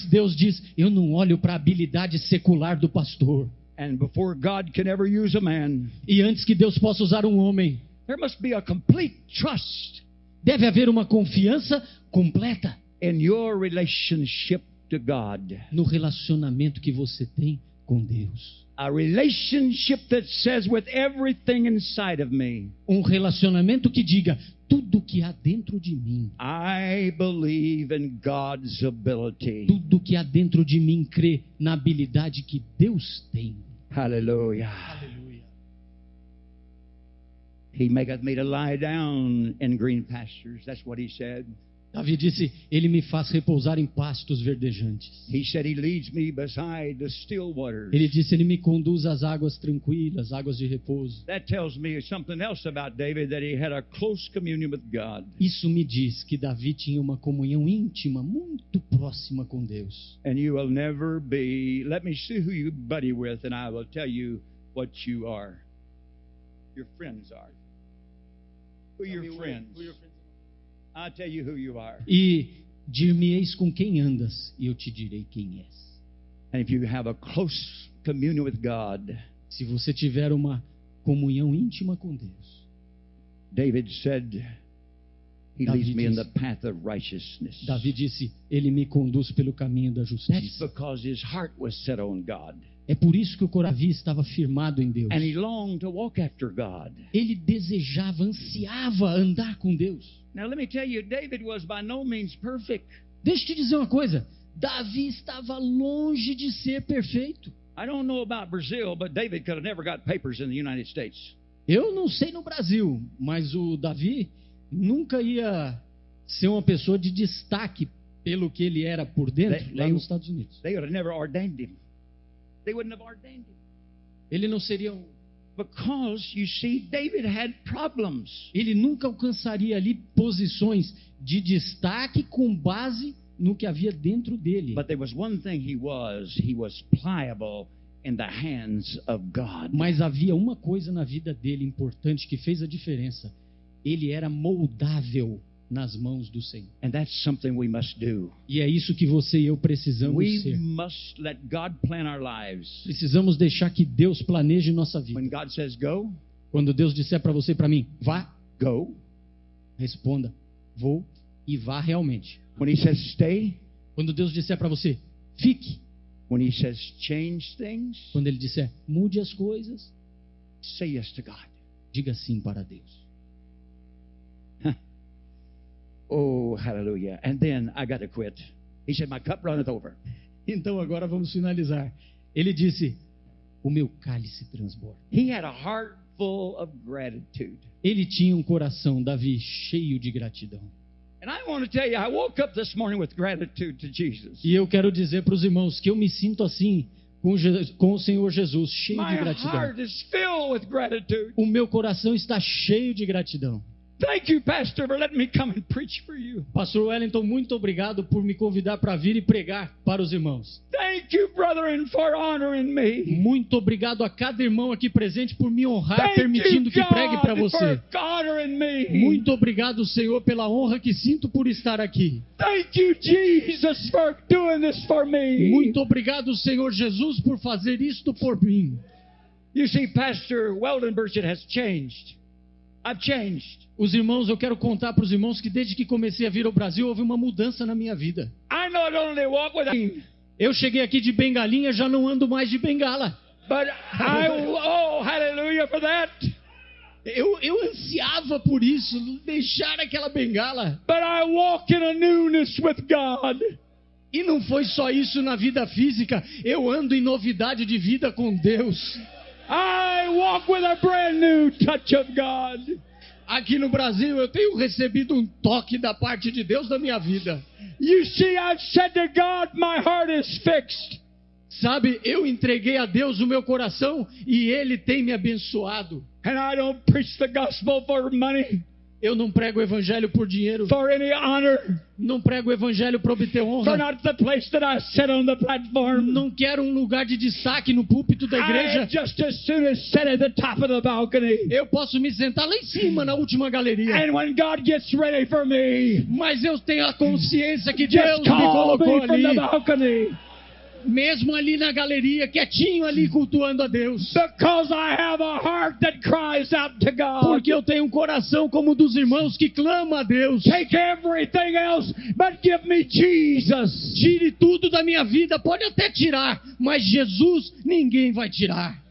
Deus diz: eu não olho para a habilidade secular do pastor. And before God can ever use a man, E antes que Deus possa usar um homem, there must be a complete trust deve haver uma confiança completa in your relationship to God. no relacionamento que você tem com Deus. A relationship that says, with everything inside of me, Um relacionamento que diga: tudo que há dentro de mim, I believe in God's ability. tudo que há dentro de mim crê na habilidade que Deus tem. Hallelujah. Aleluia. He maketh me to lie down in green pastures. That's what he said. Davi disse: ele me faz repousar em pastos verdejantes. He said he leads me beside the still waters. Ele disse: ele me conduz às águas tranquilas, águas de repouso. That tells me something else about David, that he had a close communion with God. Isso me diz que Davi tinha uma comunhão íntima, muito próxima com Deus. And you will never be, let me see who you buddy with and I will tell you what you are. Your friends are. Who are your friends? I'll tell you who you are. E dir-me-eis com quem andas, e eu te direi quem és. And if you have a close communion with God, Se você tiver uma comunhão íntima com Deus. David said, He David leads me in the disse- path of righteousness. Davi disse, ele me conduz pelo caminho da That's justiça. because his heart was set on God. É por isso que o Davi estava firmado em Deus. And he longed to walk after God. Ele desejava, ansiava andar com Deus. Now, let me tell you, David was by no means perfect. Deixa eu te dizer uma coisa. Davi estava longe de ser perfeito. I don't know about Brazil, but David could have never got papers in the United States. Eu não sei no Brasil, mas o Davi nunca ia ser uma pessoa de destaque pelo que ele era por dentro lá nos Estados Unidos. They would have never ordained him. They wouldn't have ordained him. Ele não seria Because, you see, David had problems. ele nunca alcançaria ali posições de destaque com base no que havia dentro dele. But there was one thing he was pliable in the hands of God. Mas havia uma coisa na vida dele importante que fez a diferença. Ele era moldável nas mãos do Senhor. And that's something we must do. E é isso que você e eu precisamos We ser. must let God plan our lives. Precisamos deixar que Deus planeje nossa vida. When God says go, Quando Deus disser para você e para mim, vá, go. responda, vou e vá realmente. When he says stay, Quando Deus disser para você, fique. when he says change things, Quando Ele disser, mude as coisas, say yes to God. diga sim para Deus. Oh, hallelujah. And then I got to quit. He said, my cup runneth over. Então agora vamos finalizar. Ele disse, o meu cálice transborda. He had a heart full of gratitude. Ele tinha um coração, Davi, cheio de gratidão. And I want to tell you, I woke up this morning with gratitude to Jesus. E eu quero dizer para os irmãos que eu me sinto assim com o Senhor Jesus, cheio de My gratidão. heart is filled with gratitude. O meu coração está cheio de gratidão. Thank you, Pastor, for letting me come and preach for you. Pastor Wellington, muito obrigado por me convidar para vir e pregar para os irmãos. Thank you, brethren, for honoring me. Muito obrigado a cada irmão aqui presente por me honrar, Thank permitindo you, que pregue para God, você. for honoring me. Muito obrigado, Senhor, pela honra que sinto por estar aqui. Thank you, Jesus, for doing this for me. Muito obrigado, Senhor Jesus, por fazer isto por mim. You see, Pastor Weldon Burchett has changed. I've changed. Os irmãos, eu quero contar para os irmãos que desde que comecei a vir ao Brasil, houve uma mudança na minha vida. I not only walk with him, Eu cheguei aqui de bengalinha, já não ando mais de bengala. but oh, hallelujah for that. Eu ansiava por isso, deixar aquela bengala. But I walk in a newness with God. E não foi só isso na vida física, eu ando em novidade de vida com Deus. I walk with a brand new touch of God. Aqui no Brasil eu tenho recebido um toque da parte de Deus na minha vida. You see, I've said to God, my heart is fixed. Sabe, eu entreguei a Deus o meu coração e Ele tem me abençoado. And I don't preach the gospel for money, Eu não prego o evangelho por dinheiro, for any honor, não prego o evangelho para obter for honra. not the place that I sit on the platform. Não quero um lugar de destaque no púlpito da I igreja. just as soon as sit at the top of the balcony. Eu posso me sentar lá em cima, na última galeria. And when God gets ready for me, Mas eu tenho a consciência que Deus just me call colocou me from the ali, balcony, mesmo ali na galeria, quietinho ali, cultuando a Deus. because I have a heart that cries out to God. Porque eu tenho um coração como o dos irmãos que clama a Deus. Take everything else, but give me Jesus. Tire tudo da minha vida, pode até tirar, mas Jesus ninguém vai tirar.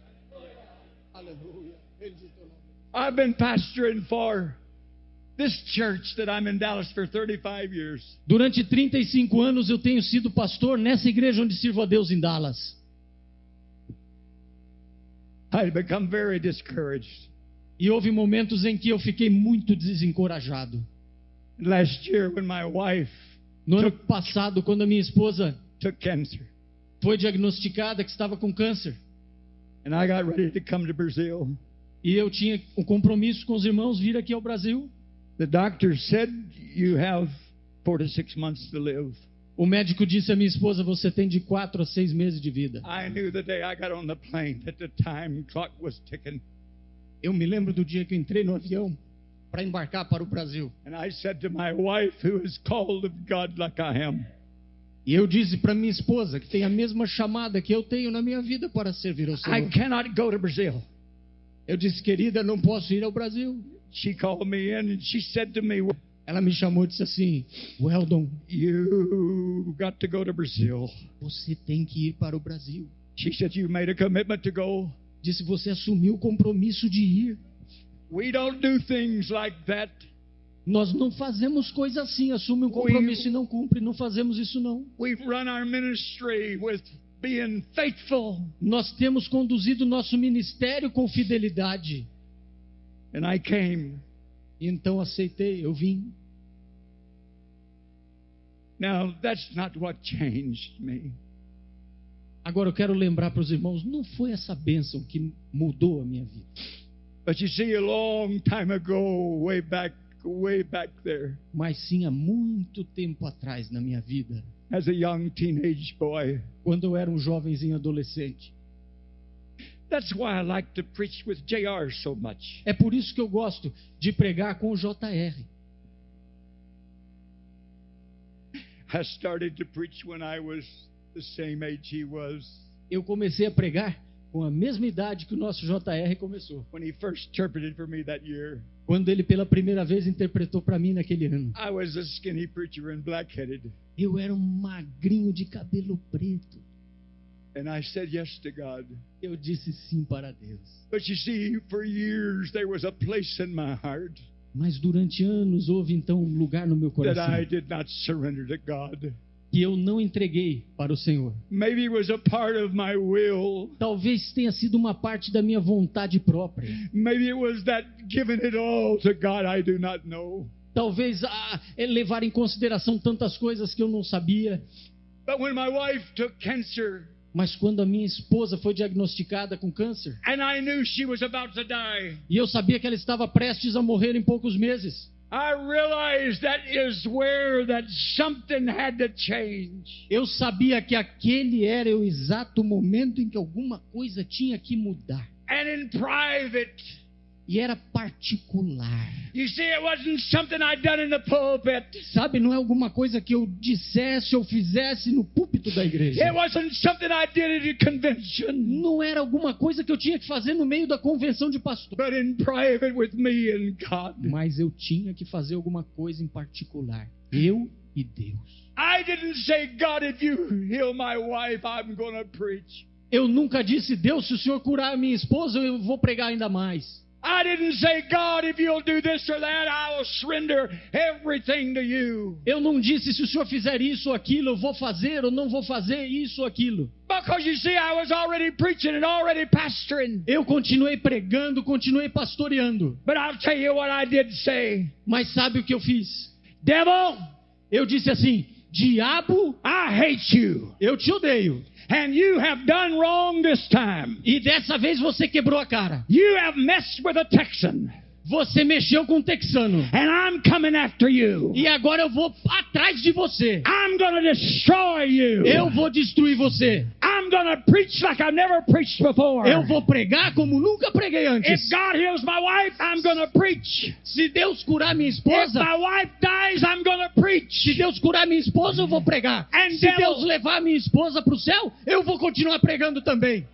I've been pastoring for this church that I'm in Dallas for 35 years. Durante 35 anos eu tenho sido pastor nessa igreja onde sirvo a Deus em Dallas. I'd become very discouraged. E houve momentos em que eu fiquei muito desencorajado. Last year when my wife No ano passado, quando a minha esposa took cancer foi diagnosticada que estava com câncer, and I got ready to come to Brazil, e eu tinha um compromisso com os irmãos vir aqui ao Brasil, the doctor said you have 4 to 6 months to live. o médico disse à minha esposa, você tem de 4 a 6 meses de vida. I knew the day I got on the plane that the time clock was ticking. Eu me lembro do dia que eu entrei no avião para embarcar para o Brasil. And I said to my wife, who is called of God like I am, E eu disse para minha esposa, que tem a mesma chamada que eu tenho na minha vida para servir ao Senhor. I cannot go to Brazil. Eu disse, querida, não posso ir ao Brasil. She called me in and she said to me, Ela me chamou e disse assim, Weldon, you got to go to Brazil. você tem que ir para o Brasil. She said, you made a commitment to go. Disse, você assumiu o compromisso de ir. We don't do things like that. Nós não fazemos coisa assim, assume um compromisso e não cumpre, não fazemos isso não. We've run our ministry with being faithful. Nós temos conduzido o nosso ministério com fidelidade. And I came. Então aceitei, eu vim. Now, that's not what changed me. Agora eu quero lembrar para os irmãos, não foi essa bênção que mudou a minha vida. But you see, a long time ago, way back there, Mas sim, há muito tempo atrás na minha vida, as a young teenage boy. quando eu era um jovenzinho adolescente. That's why I like to preach with JR so much. É por isso que eu gosto de pregar com o JR. I started to preach when I was the same age he was. Eu comecei a pregar com a mesma idade que o nosso JR começou. When he first interpreted for me that year, Quando ele pela primeira vez interpretou para mim naquele ano. I was a skinny preacher and black-headed. Eu era um magrinho de cabelo preto. And I said yes to God. Eu disse sim para Deus. But you see, for years there was a place in my heart Mas durante anos houve então um lugar no meu that I coração did not surrender to God. que eu não entreguei para o Senhor. Maybe it was a part of my will. Talvez tenha sido uma parte da minha vontade própria. Maybe it was that giving it all to God I do not know. Talvez levar em consideração tantas coisas que eu não sabia. But when my wife took cancer Mas quando a minha esposa foi diagnosticada com câncer, and I knew she was about to die, e eu sabia que ela estava prestes a morrer em poucos meses, I realized that is where that something had to change. eu sabia que aquele era o exato momento em que alguma coisa tinha que mudar. And in private, E era particular. you see, it wasn't something I'd done in the pulpit. Sabe, não é alguma coisa que eu dissesse ou fizesse no púlpito da igreja. It wasn't something I did at a convention. Não era alguma coisa que eu tinha que fazer no meio da convenção de pastor. But in private with me and God. Mas eu tinha que fazer alguma coisa em particular. Eu e Deus. I didn't say, God, if you heal my wife, I'm going to preach. Eu nunca disse, Deus, se o Senhor curar a minha esposa, eu vou pregar ainda mais. I didn't say, God, if you'll do this or that, I will surrender everything to you. Eu não disse, se o Senhor fizer isso ou aquilo, eu vou fazer ou não vou fazer isso ou aquilo. Because you see, I was already preaching and already pastoring. Eu continuei pregando, continuei pastoreando. But I'll tell you what I did say. Mas sabe o que eu fiz? Devil, Eu disse assim, diabo, I hate you. eu te odeio. And you have done wrong this time. E dessa vez você quebrou a cara. You have messed with a Texan. Você mexeu com um texano. And I'm coming after you. E agora eu vou atrás de você. I'm going to destroy you. Eu vou destruir você. I'm going to preach like I've never preached before. Eu vou pregar como nunca preguei If antes. God heals my wife, I'm going to preach. Se Deus curar minha If esposa, my wife dies, I'm going to preach. se Deus curar minha esposa, eu vou pregar. And Se devil- Deus levar minha esposa para o céu, eu vou continuar pregando também.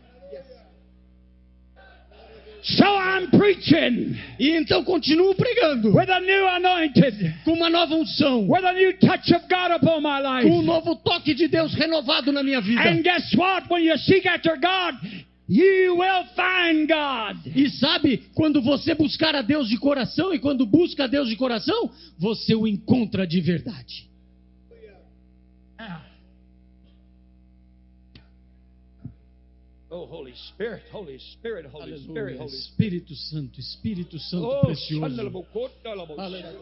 So I'm preaching E então continuo pregando with a new anointed, com uma nova unção, with a new touch of God upon my life. com um novo toque de Deus renovado na minha vida. And guess what? When you seek after God, you will find God. E sabe, quando você buscar a Deus de coração, e quando busca a Deus de coração, você o encontra de verdade. Oh, Holy Spirit, Holy Spirit, Holy Spirit, Aleluia. Holy Espírito Santo, Espírito Santo Oh, precioso. Aleluia.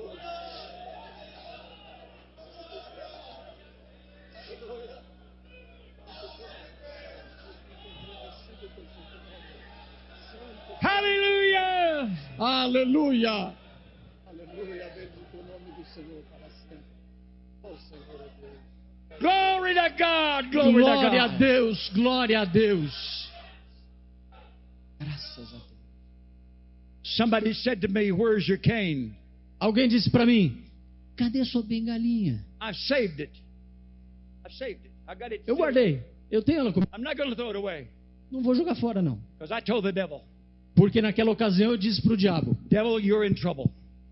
Hallelujah. Aleluia. Aleluia, bendito o nome do Senhor para sempre. Oh, Senhor é Deus. Glory to God. Glory to Glória a God. Deus, glória a Deus. Graças a Deus. Somebody said to me, "Where's your cane?" Alguém disse para mim, cadê sua bengalinha? I saved it. I I saved it. I got it. Eu guardei. Eu tenho ela comigo. I'm not going to throw it away. Não vou jogar fora, não. Because I told the devil, Porque naquela ocasião eu disse pro diabo: devil, you're in trouble.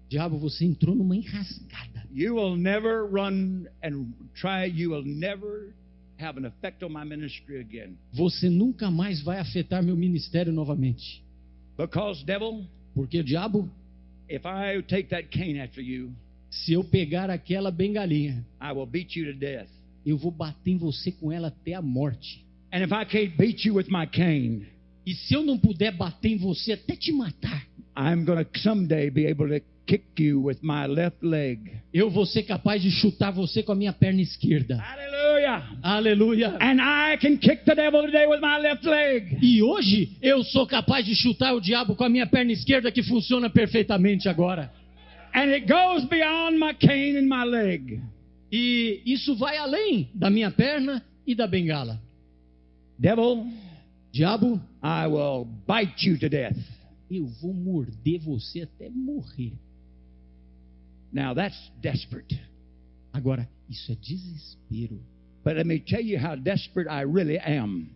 diabo, você entrou numa enrascada. You will never run and try. You will never have an effect on my ministry again. Você nunca mais vai afetar meu ministério novamente. Because, devil, Porque, diabo, if I take that cane after you, se eu pegar aquela bengalinha, I will beat you to death. eu vou bater em você com ela até a morte. And if I can't beat you with my cane, E se eu não puder bater em você até te matar, I'm going to someday be able to kick you with my left leg. eu vou ser capaz de chutar você com a minha perna esquerda. Hallelujah. Aleluia! And I can kick the devil today with my left leg. E hoje eu sou capaz de chutar o diabo com a minha perna esquerda, que funciona perfeitamente agora. And it goes beyond my cane and my leg. E isso vai além da minha perna e da bengala. Devil, Diabo, I will bite you to death. eu vou morder você até morrer. Now that's desperate. Agora, isso é desespero. But let me tell you how desperate I really am.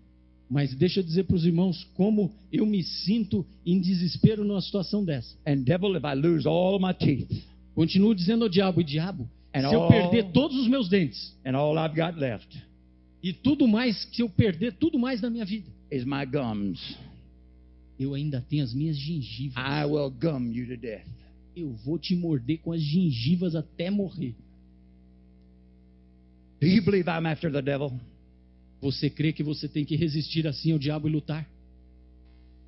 Mas deixa eu dizer para os irmãos como eu me sinto em desespero numa situação dessa. And devil, if I lose all my teeth Continuo dizendo ao diabo: e diabo, And se eu all- perder todos os meus dentes and all I've got left e tudo mais, se eu perder tudo mais na minha vida, is my gums, eu ainda tenho as minhas gengivas. I will gum you to death. Eu vou te morder com as gengivas até morrer. Do you believe I'm after the devil? Você crê que você tem que resistir assim ao diabo e lutar?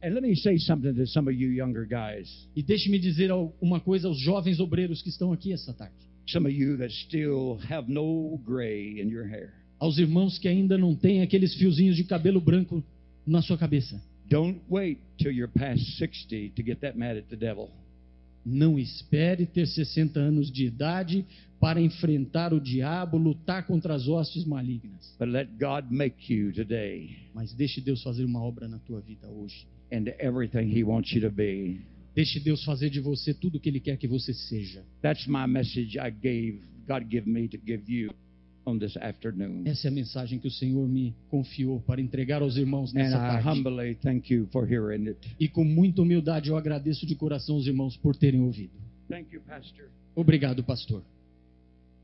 And let me say something to some of you younger guys, E deixe-me dizer uma coisa aos jovens obreiros que estão aqui essa tarde. some of you that still have no gray in your hair. Aos irmãos que ainda não têm aqueles fiozinhos de cabelo branco na sua cabeça. Don't wait till you're past 60 to get that mad at the devil. Não espere ter 60 anos de idade para enfrentar o diabo, lutar contra as hostes malignas. But let God make you today Mas deixe Deus fazer uma obra na tua vida hoje. into everything He wants you to be. Deixe Deus fazer de você tudo o que Ele quer que você seja. That's my message God gave me to give you on this afternoon. Essa é a mensagem que o Senhor me confiou para entregar aos irmãos And nessa I tarde. humbly thank you for hearing it. E com muita humildade eu agradeço de coração os irmãos por terem ouvido. Thank you, Pastor. Obrigado, pastor.